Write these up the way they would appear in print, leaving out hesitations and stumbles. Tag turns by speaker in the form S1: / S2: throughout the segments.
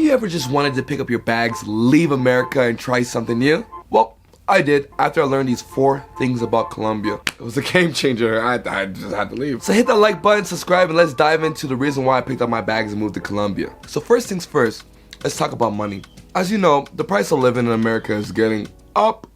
S1: you ever just wanted to pick up your bags, leave America, and try something new? Well, I did after I learned these 4 things about Colombia. It was a game changer. I just had to leave. So hit that like button, subscribe, and let's dive into the reason why I picked up my bags and moved to Colombia. So first things first, let's talk about money. As you know, the price of living in America is getting up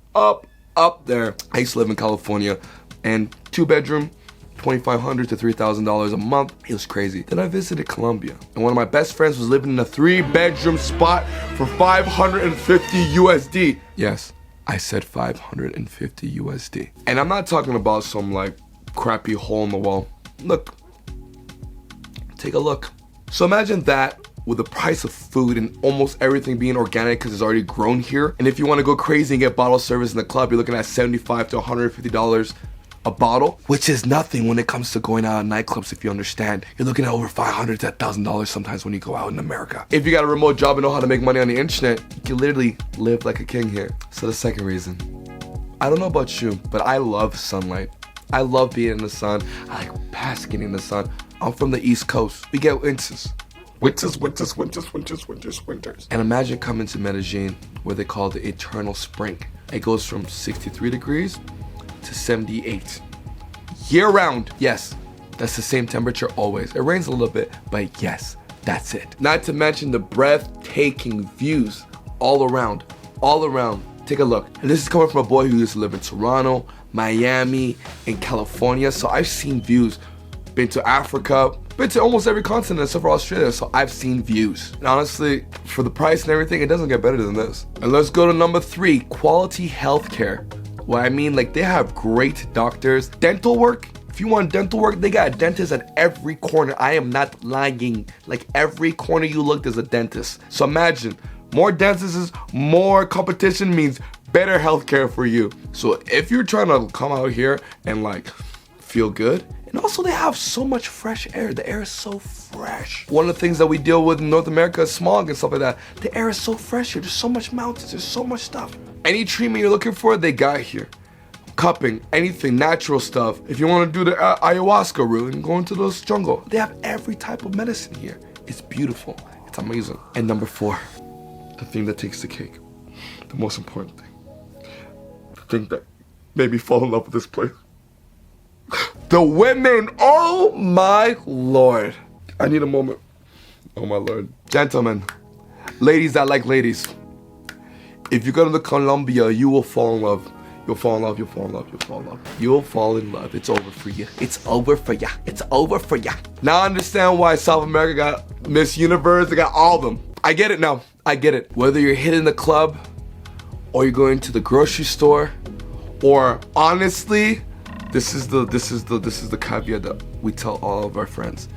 S1: there. I used to live in California, and 2-bedroom, $2,500 to $3,000 a month. It was crazy. Then I visited Colombia, and one of my best friends was living in a 3-bedroom spot for 550 USD. Yes, I said 550 USD. And I'm not talking about some like crappy hole in the wall. Look, take a look. So imagine that with the price of food and almost everything being organic because it's already grown here. And if you want to go crazy and get bottle service in the club, you're looking at $75 to $150 a bottle, which is nothing when it comes to going out at nightclubs. If you understand, you're looking at over $500 to $1,000 sometimes when you go out in America. If you got a remote job and know how to make money on the internet, you can literally live like a king here. So the second reason, I don't know about you, but I love sunlight. I love being in the sun. I like basking in the sun. I'm from the East Coast. We get winters. Winters. And imagine coming to Medellin, where they call the eternal spring. It goes from 63 degrees to 78 year round. Yes, that's the same temperature always. It rains a little bit, but yes, that's it. Not to mention the breathtaking views all around. Take a look. And this is coming from a boy who used to live in Toronto, Miami, and California. So I've seen views. Been to Africa, been to almost every continent except for Australia, so I've seen views. And honestly, for the price and everything, it doesn't get better than this. And let's go to number 3, quality healthcare. Well, I mean, like, they have great doctors. Dental work, if you want dental work, they got a dentist at every corner. I am not lying. Like, every corner you look, there's a dentist. So imagine, more dentists, more competition means better healthcare for you. So if you're trying to come out here and like feel good, and also they have so much fresh air. The air is so fresh. One of the things that we deal with in North America is smog and stuff like that. The air is so fresh here. There's so much mountains. There's so much stuff. Any treatment you're looking for, they got here. Cupping, anything, natural stuff. If you want to do the ayahuasca route and go into the jungle, they have every type of medicine here. It's beautiful. It's amazing. And number 4, the thing that takes the cake. The most important thing. The thing that made me fall in love with this place. The women, oh my Lord. I need a moment. Oh my Lord. Gentlemen, ladies that like ladies, if you go to Colombia, you will fall in love. You'll fall in love, you'll fall in love, you'll fall in love. You'll fall in love. It's over for you. It's over for ya. It's over for ya. Now I understand why South America got Miss Universe. They got all of them. I get it now. I get it. Whether you're hitting the club or you're going to the grocery store, or honestly, this is the caveat that we tell all of our friends.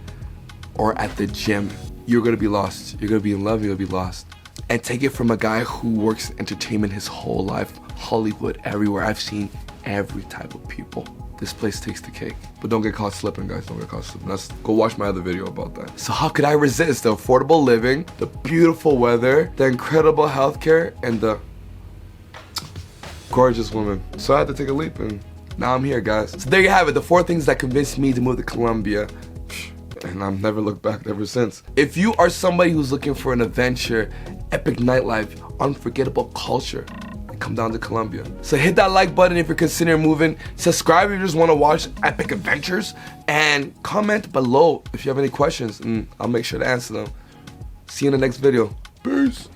S1: Or at the gym, you're gonna be lost. You're gonna be in love, you're gonna be lost. And take it from a guy who works in entertainment his whole life, Hollywood, everywhere. I've seen every type of people. This place takes the cake. But don't get caught slipping, guys, don't get caught slipping. Go watch my other video about that. So how could I resist the affordable living, the beautiful weather, the incredible healthcare, and the gorgeous women? So I had to take a leap, and now I'm here, guys. So there you have it, the 4 things that convinced me to move to Colombia. And I've never looked back ever since. If you are somebody who's looking for an adventure, epic nightlife, unforgettable culture, come down to Colombia. So hit that like button if you're considering moving. Subscribe if you just want to watch epic adventures. And comment below if you have any questions, and I'll make sure to answer them. See you in the next video. Peace.